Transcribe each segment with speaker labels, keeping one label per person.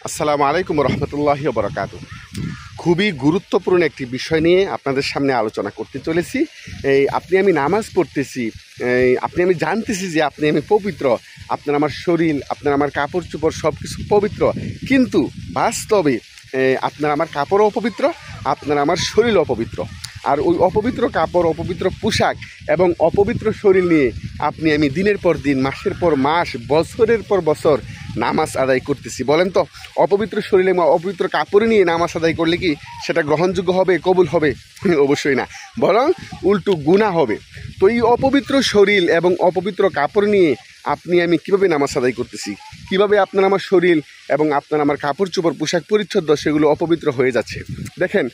Speaker 1: আসসালামু আলাইকুম রহমতুল্লাহি ওয়া বারাকাতুহু। খুবই গুরুত্বপূর্ণ একটি বিষয় নিয়ে আপনাদের সামনে আলোচনা করতে চলেছি। আমি নামাজ পড়তেছি, আমি জানতেছি যে আমি পবিত্র, আপনার আমার শরীর, আপনার আমার কাপড় চোপড় সব কিছু পবিত্র, কিন্তু বাস্তবে আপনার আমার কাপড়ও অপবিত্র, আপনার আমার শরীরও অপবিত্র। আর ওই অপবিত্র কাপড়, অপবিত্র পোশাক এবং অপবিত্র শরীর নিয়ে আমি দিনের পর দিন, মাসের পর মাস, বছরের পর বছর নামাজ আদায় করতেছি। বলেন তো, অপবিত্র শরীরে অপবিত্র কাপড় নিয়ে নামাজ আদায় করলে কি সেটা গ্রহণযোগ্য হবে, কবুল হবে? অবশ্যই না, বরং উল্টো গুনাহ হবে। তো এই অপবিত্র শরীর এবং অপবিত্র কাপড় নিয়ে আমি কীভাবে নামাজ আদায় করতেছি, কিভাবে আপনার আমার শরীর এবং আপনার আমার কাপড় চোপড়, পোশাক পরিচ্ছদ সেগুলো অপবিত্র হয়ে যাচ্ছে। দেখেন,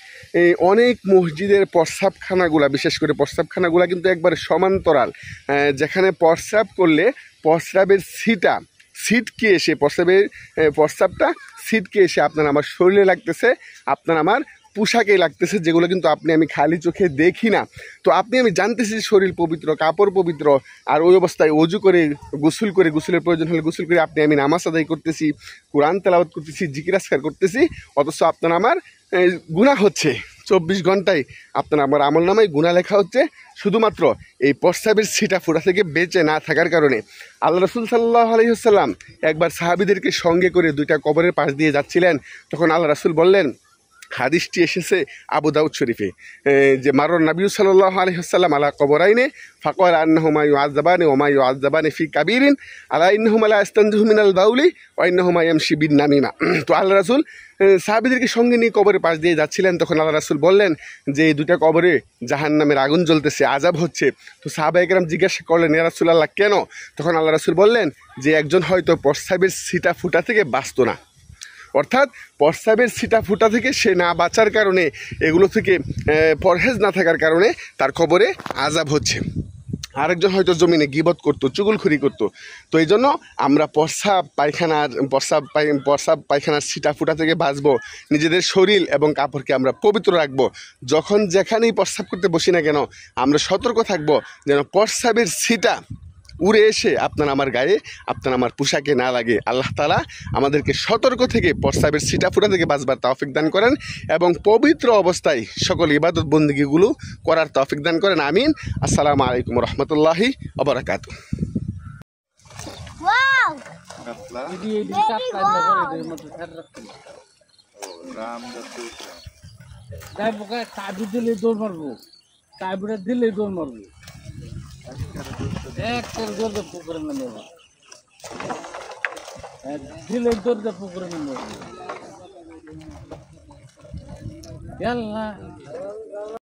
Speaker 1: এই অনেক মসজিদের প্রস্রাবখানাগুলা, বিশেষ করে প্রস্রাবখানাগুলা কিন্তু একবারে সমান্তরাল, যেখানে প্রস্রাব করলে প্রস্রাবের সিটকে এসে প্রস্রাবটা সিটকে এসে আপনার আমার শরীরে লাগতেছে, আপনার আমার পোশাকে লাগতেছে, যেগুলো কিন্তু আমি খালি চোখে দেখি না। তো আমি জানতেছি শরীর পবিত্র, কাপড় পবিত্র, আর ওই অবস্থায় অজু করে, গোসলের প্রয়োজন হলে গোসল করে আমি নামাজ আদায় করতেছি, কোরআন তেলাওয়াত করতেছি, জিকির আজকার করতেছি, অথচ আপনার আমার গুনাহ হচ্ছে। 24 ঘন্টায় আপনার আমার আমলনামায় গুনাহ লেখা হচ্ছে, শুধুমাত্র এই প্রস্রাবের ছিটা ফোঁটা থেকে বেঁচে না থাকার কারণে। আল্লাহ রাসূল সাল্লাল্লাহু আলাইহি ওয়াসাল্লাম একবার সাহাবীদেরকে সঙ্গে করে 2টা কবরের পাশ দিয়ে যাচ্ছিলেন। তখন আল্লাহ রাসূল বললেন, হাদিসটি এসেছে আবু দাউদ শরীফে, যে মারর নবী সাল্লাল্লাহু আলাইহি ওয়াসাল্লাম আলা কবরাইনে ফাকাল আন্নাহুমা ইউআযাবানি ওয়া মা ইউআযাবানি ফি কাবীরিন আলা ইন্নাহুমা লা ইস্তানজুহু মিনাল বাউলি ওয়া ইন্নাহুমা ইয়ামশি বিন নামিমা। তো আল্লাহ রাসূল সাহাবীদেরকে সঙ্গে নিয়ে কবরের পাশ দিয়ে যাচ্ছিলেন। তখন আল্লাহ রাসূল বললেন যে এই 2টা কবরে জাহান্নামের আগুন জ্বলতেছে, আযাব হচ্ছে। তো সাহাবায়ে কেরাম জিজ্ঞাসা করলেন, ইয়া রাসূলুল্লাহ কেন? তখন আল্লাহ রাসূল বললেন যে একজন হয়তো প্রস্রাবের ছিটা ফুটা থেকে বাঁচত না, অর্থাৎ প্রস্রাবের ছিটা ফুটা থেকে সে না বাঁচার কারণে, এগুলো থেকে পরহেজ না থাকার কারণে তার কবরে আযাব হচ্ছে। আরেকজন হয়তো জমিনে গীবত করতো, চুগলখড়ি করতো। তো এই জন্য আমরা প্রস্রাব পায়খানার ছিটা ফুটা থেকে বাঁচবো, নিজেদের শরীর এবং কাপড়কে আমরা পবিত্র রাখবো। যখন যেখানেই প্রস্রাব করতে বসি না কেন, আমরা সতর্ক থাকবো যেন প্রস্রাবের ছিটা উড়ে এসে আপনার আমার গায়ে, আপনার আমার পোশাকে না লাগে। আল্লাহ তাআলা আমাদেরকে সতর্ক থেকে প্রস্রাবের ছিটা ফুটা থেকে বাঁচবার তৌফিক দান করেন এবং পবিত্র অবস্থায় সকল ইবাদত বন্দেগীগুলো করার তৌফিক দান করেন। আমিন। আসসালামু আলাইকুম রহমতুল্লাহি ওয়া বারাকাতুহু।
Speaker 2: একটার দরজা পুকুরে নেমে দিলের দরজা পুকুরে নেমে